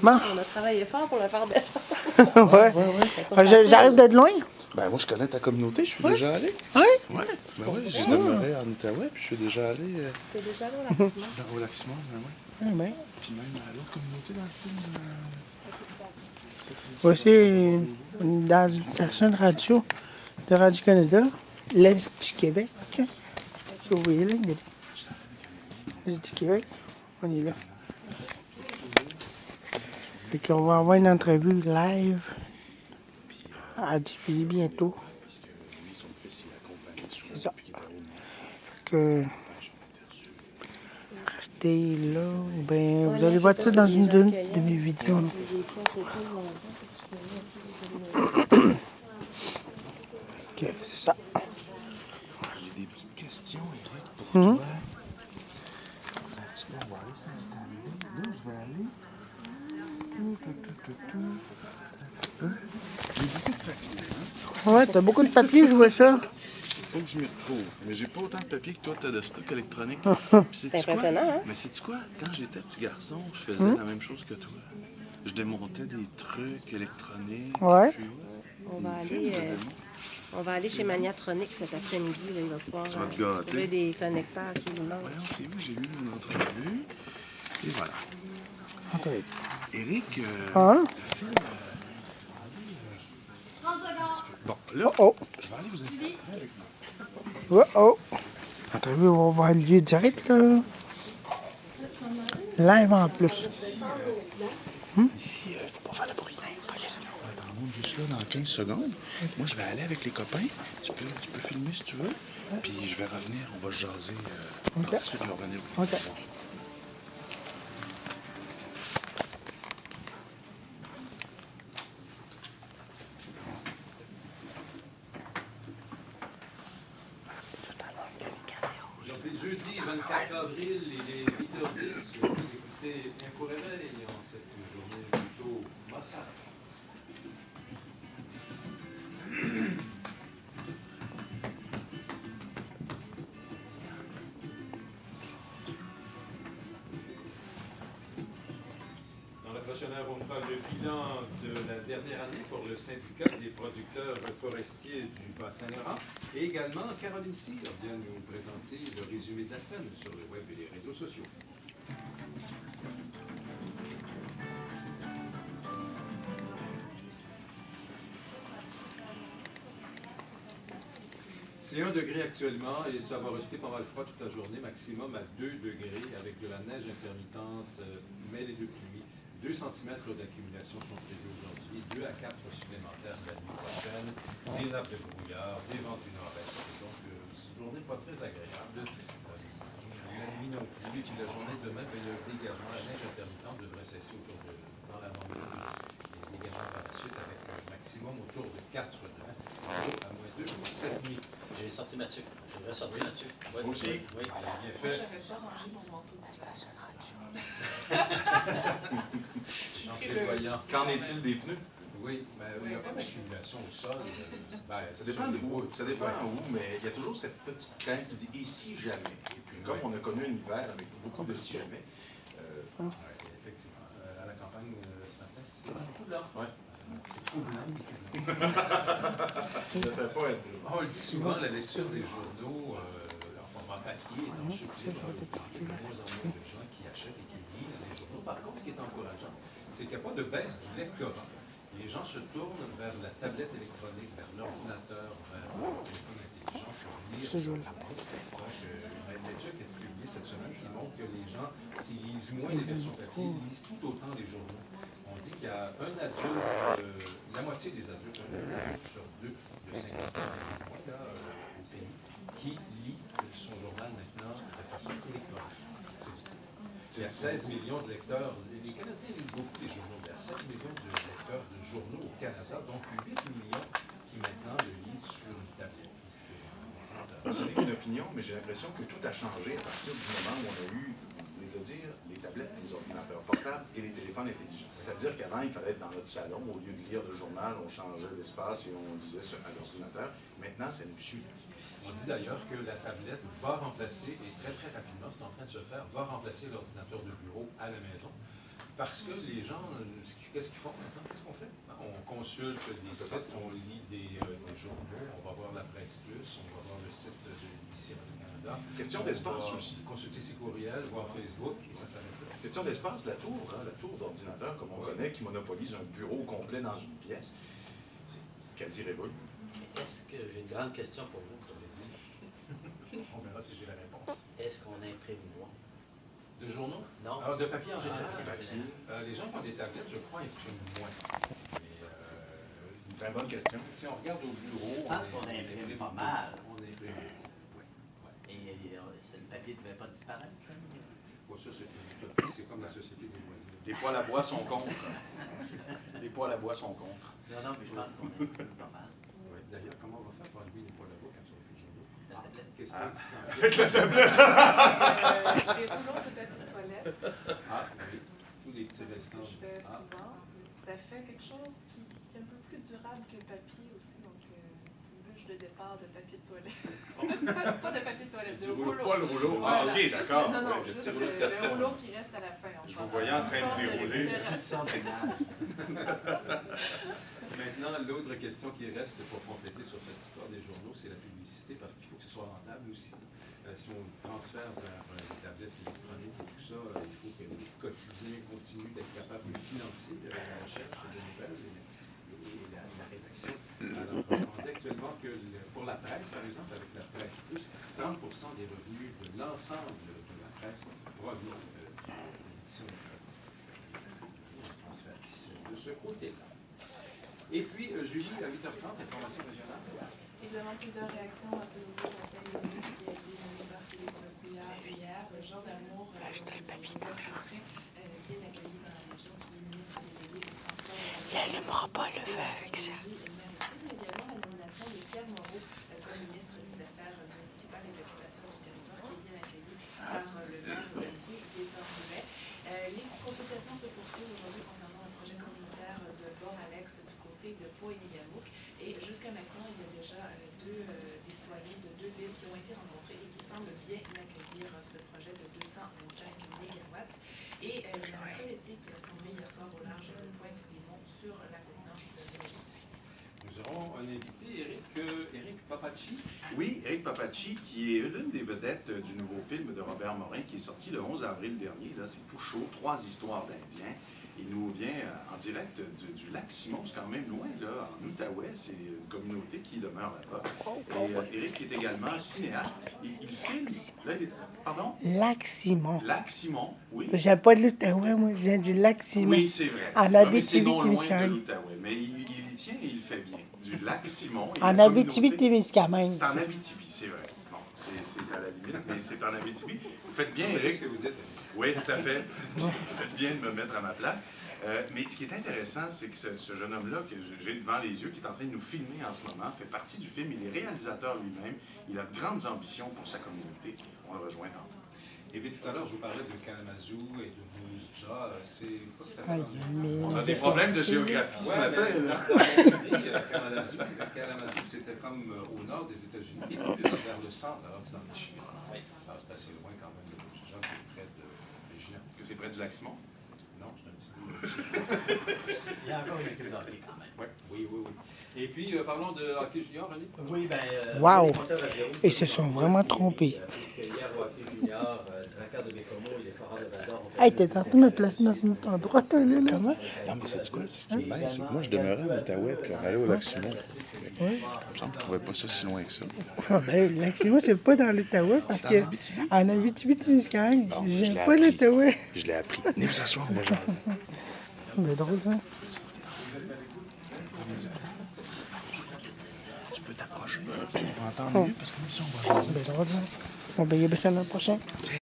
Bon. On a travaillé fort pour le faire descendre. Ouais. J'arrive d'être loin. Ben moi, je connais ta communauté, je suis déjà allé. Oui? Ouais, ben oui, j'ai demeuré en Outaouais, puis je suis déjà allé T'es déjà allé au lac Simon? au Lac-Simon, ben oui. Oui, bien. Puis même à l'autre communauté dans le film. Voici dans une station de Radio-Canada, l'Est du Québec. Vous voyez là, il y a l'Est du Québec. On est là. Fait qu'on va avoir une entrevue live à diffuser bientôt. C'est ça. Fait que restez là. Ben, vous allez voir ça dans une de mes vidéos. Là. Fait que c'est ça. J'ai des petites questions, Eric, pour toi. Un petit peu, on va aller s'installer. Là, je vais aller. J'ai beaucoup de papier, hein? Ouais, t'as beaucoup de papier, je vois ça. Faut que je m'y retrouve. Mais j'ai pas autant de papier que toi, t'as de stock électronique. C'est impressionnant, hein? Mais sais-tu quoi? Quand j'étais petit garçon, je faisais la même chose que toi. Je démontais des trucs électroniques. Ouais. Puis, On va aller chez Maniatronic cet après-midi. Là, il va pouvoir Tu vas te gâter. trouver des connecteurs qui nous manquent. Voyons, c'est où j'ai eu mon entrevue. Et voilà. OK. Eric, Hein? le film... Bon, là, Oh, je vais aller vous installer avec moi. oh. Oh, oh. L'entrevue va avoir lieu direct, là. Live en plus. Ici, faut pas faire de bruit. On monte juste là dans 15 secondes. Moi, je vais aller avec les copains. Tu peux filmer si tu veux. Puis je vais revenir, on va se jaser. Ensuite, je vais revenir vous OK. voir. Aujourd'hui, jeudi 24 avril, il est 8h10. Vous écoutez Info Réveil en cette journée plutôt massacre. Dans la prochaine heure, on fera le bilan de la dernière année pour le syndicat des producteurs forestiers du Bas-Saint-Laurent. Et également, Caroline Cyr vient nous présenter le résumé de la semaine sur le web et les réseaux sociaux. C'est 1 degré actuellement et ça va rester pas mal froid toute la journée, maximum à 2 degrés avec de la neige intermittente mêlée de pluie. 2 cm d'accumulation sont prévus aujourd'hui, 2 à 4 supplémentaires la nuit prochaine, des nappes de brouillard, des vents du nord-est. Donc, une journée pas très agréable. La nuit non plus, et puis la journée de demain, il y a un dégagement. La neige intermittente devrait cesser dans la moitié des dégagements par la suite avec un maximum autour de 4 degrés. À moins 2, 7 nuits. J'ai sorti Mathieu. Je voudrais sortir Mathieu. Ouais, Moi aussi? Oui. Bien fait. J'avais pas rangé mon manteau d'hiver. En prévoyant. Qu'en est-il des pneus? Oui, mais il n'y a pas d'accumulation au sol. Ben, Ça dépend de où. Ça dépend Ouais. où, mais il y a toujours cette petite crainte qui dit « et si jamais ». Et puis comme on a connu un hiver avec beaucoup de si jamais, Ouais, effectivement. À la campagne ce matin, c'est tout blanc. ouais. C'est tout blanc. Ça ne peut pas être... On le dit souvent, la lecture des journaux en format papier est en chute libre. Il y a de moins en moins de gens qui achètent et qui lisent les journaux. Par contre, ce qui est encourageant, c'est qu'il n'y a pas de baisse du lectorat. Les gens se tournent vers la tablette électronique, vers l'ordinateur, vers le téléphone intelligent pour lire. Donc, une étude qui a été publiée cette semaine qui montre que les gens, s'ils lisent moins les versions papier, ils lisent tout autant les journaux. On dit qu'il y a un adulte, la moitié des adultes, un adulte sur 2 de 50 ans au pays, qui lit son journal maintenant de façon électronique. Il y a 16 millions de lecteurs. Les Canadiens lisent beaucoup les journaux. Il y a 7 millions de lecteurs de journaux au Canada, donc 8 millions qui maintenant le lisent sur une tablette ou sur un ordinateur. Ce n'est qu'une opinion, mais j'ai l'impression que tout a changé à partir du moment où on a eu, vous venez de dire, les tablettes, les ordinateurs portables et les téléphones intelligents. C'est-à-dire qu'avant, il fallait être dans notre salon, au lieu de lire le journal, on changeait l'espace et on lisait à l'ordinateur. Maintenant, ça nous suit. On dit d'ailleurs que la tablette va remplacer, et très très rapidement, c'est en train de se faire, va remplacer l'ordinateur de bureau à la maison. Parce que les gens, qu'est-ce qu'ils font maintenant? Qu'est-ce qu'on fait? On consulte des sites, on lit des journaux, on va voir la Presse Plus, on va voir le site de l'Édition du Canada. Question d'espace aussi. Consulter ses courriels, voir Facebook, et ça s'arrête là. Question d'espace, la tour d'ordinateur, comme on connaît, qui monopolise un bureau complet dans une pièce, c'est quasi révolu. Est-ce que j'ai une grande question pour vous, Président? On verra si j'ai la réponse. Est-ce qu'on imprime moins? De journaux? Non. Alors, de papier en général. papier. Les gens qui ont des tablettes, je crois, impriment moins. Mais, C'est une très bonne question. si on regarde au bureau, Je pense qu'on imprime pas mal. On imprime beaucoup. Oui. Et le papier ne devait pas disparaître? Ouais, ça, c'est une utopie. C'est comme la société des loisirs. Les poêles à bois sont contre. Les poêles à bois sont contre. Non, mais je pense qu'on imprime pas mal. Ouais. D'ailleurs, comment on va faire pour enlever les poils à bois quand on a plus de journaux? La tablette. Question existentielle. Avec la tablette! Les rouleaux peut-être de toilette, Ah, oui. Tous les petits c'est ce restants. que je fais Ah. souvent. Ça fait quelque chose qui est un peu plus durable que le papier aussi, donc une bûche de départ de papier de toilette. pas de papier de toilette, de rouleau. Pas le rouleau. Voilà, Ah, ok, juste d'accord. Non, non, Ouais, juste le petit rouleau. le rouleau qui reste à la fin. Je vous voyais en train de dérouler. Maintenant, l'autre question qui reste pour compléter sur cette histoire des journaux, c'est la publicité, parce qu'il faut que ce soit rentable aussi. Si on transfère vers les tablettes électroniques et tout ça, il faut que les quotidiens continuent d'être capables de financer la recherche de nouvelles et la rédaction. Alors, on dit actuellement que pour la presse, par exemple, avec la Presse Plus, 30% des revenus de l'ensemble de la presse proviennent de l'édition transfert de ce côté-là. Et puis, Julie, à 8h30, information régionale. Évidemment, plusieurs réactions à ce nouveau conseil de ministre qui a été nommé par Philippe Couillard hier. Jean Damour, bien accueilli dans la région, qui est ministre délégué du transport. Il n'allumera pas le feu avec ça. Il y a également la nomination de Pierre Moreau comme ministre des Affaires municipales et de l'occupation du territoire, qui est bien accueilli par le maire de Gaétan Roulet. Les consultations se poursuivent aujourd'hui concernant un projet communautaire de Port-Alex du côté de Pau-Inigamook. Et jusqu'à maintenant, il y a déjà des citoyens de deux villes qui ont été rencontrés et qui semblent bien accueillir ce projet de 225 mégawatts. Et il y a un feu laitier qui a sombré hier soir au large de Pointe-des-Monts sur la côte-nord de l'île. Nous aurons un invité, Éric Papacci. Oui, Éric Papacci, qui est l'une des vedettes du nouveau film de Robert Morin, qui est sorti le 11 avril dernier. Là, c'est tout chaud, 3 histoires d'Indiens. Il nous vient en direct du lac Simon, c'est quand même loin, là, en Outaouais. C'est une communauté qui demeure là-bas. Et Éric est également cinéaste. Il filme... Là, pardon? Lac Simon. Lac Simon, oui. Je viens pas de l'Outaouais, moi, je viens du lac Simon. Oui, c'est vrai. En C'est vrai, mais c'est non loin de Abitibi-Témiscamingue. l'Outaouais. Mais il y tient et il fait bien. Du lac Simon. Et En la communauté- Abitibi-Témiscamingue. C'est en Abitibi, c'est vrai. Bon, c'est à la limite, mais c'est en Abitibi. Vous faites bien, Vous voyez Éric. ce que vous dites. Oui, tout à fait. Vous faites bien de me mettre à ma place. Mais ce qui est intéressant, c'est que ce jeune homme-là que j'ai devant les yeux, qui est en train de nous filmer en ce moment, fait partie du film. Il est réalisateur lui-même. Il a de grandes ambitions pour sa communauté. On le rejoint tantôt. Et bien, tout à l'heure, je vous parlais de Kalamazoo et de Vouja. C'est pas tout à fait Aïe, dans le même mais- On a des problèmes de géographie ce Ouais, matin. mais là. dans mon idée, Kalamazoo, c'était comme au nord des États-Unis et plus vers le centre, alors que c'est dans le Michigan. Alors, c'est assez loin quand même de Vouja, qui est près de Regina. Que c'est près du lac Simon? Non, c'est un petit peu. Il y a encore une équipe d'hockey quand même. Ouais, oui. Et puis, parlons de hockey junior, René. Oui, bien. Wow! Ils se sont vraiment trompés. Puisque hier, au hockey junior, Drakkar de Bécomo et les Foreurs de Val-d'Or ont Hey, t'es en train de me placer dans un autre endroit, toi, là. Comment? Non, mais c'est quoi? C'est ce qui me mêle, c'est que moi, je demeurais à Outaouais, puis on allait au lac Simon. Il me semble que je trouvais pas ça si loin que ça. Ah, ben, le lac Simon, c'est pas dans l'Outaouais, parce C'est en que Abitibi? en Abitibi-Témiscamingue, Bon, je j'aime l'ai pas appris. l'Outaouais. Je l'ai appris. Venez vous asseoir, on va jaser. C'est drôle, ça. Tu peux t'approcher. On va entendre mieux parce que nous, on va jaser. C'est drôle, ça. Bon, ben, il y a besoin l'an prochain.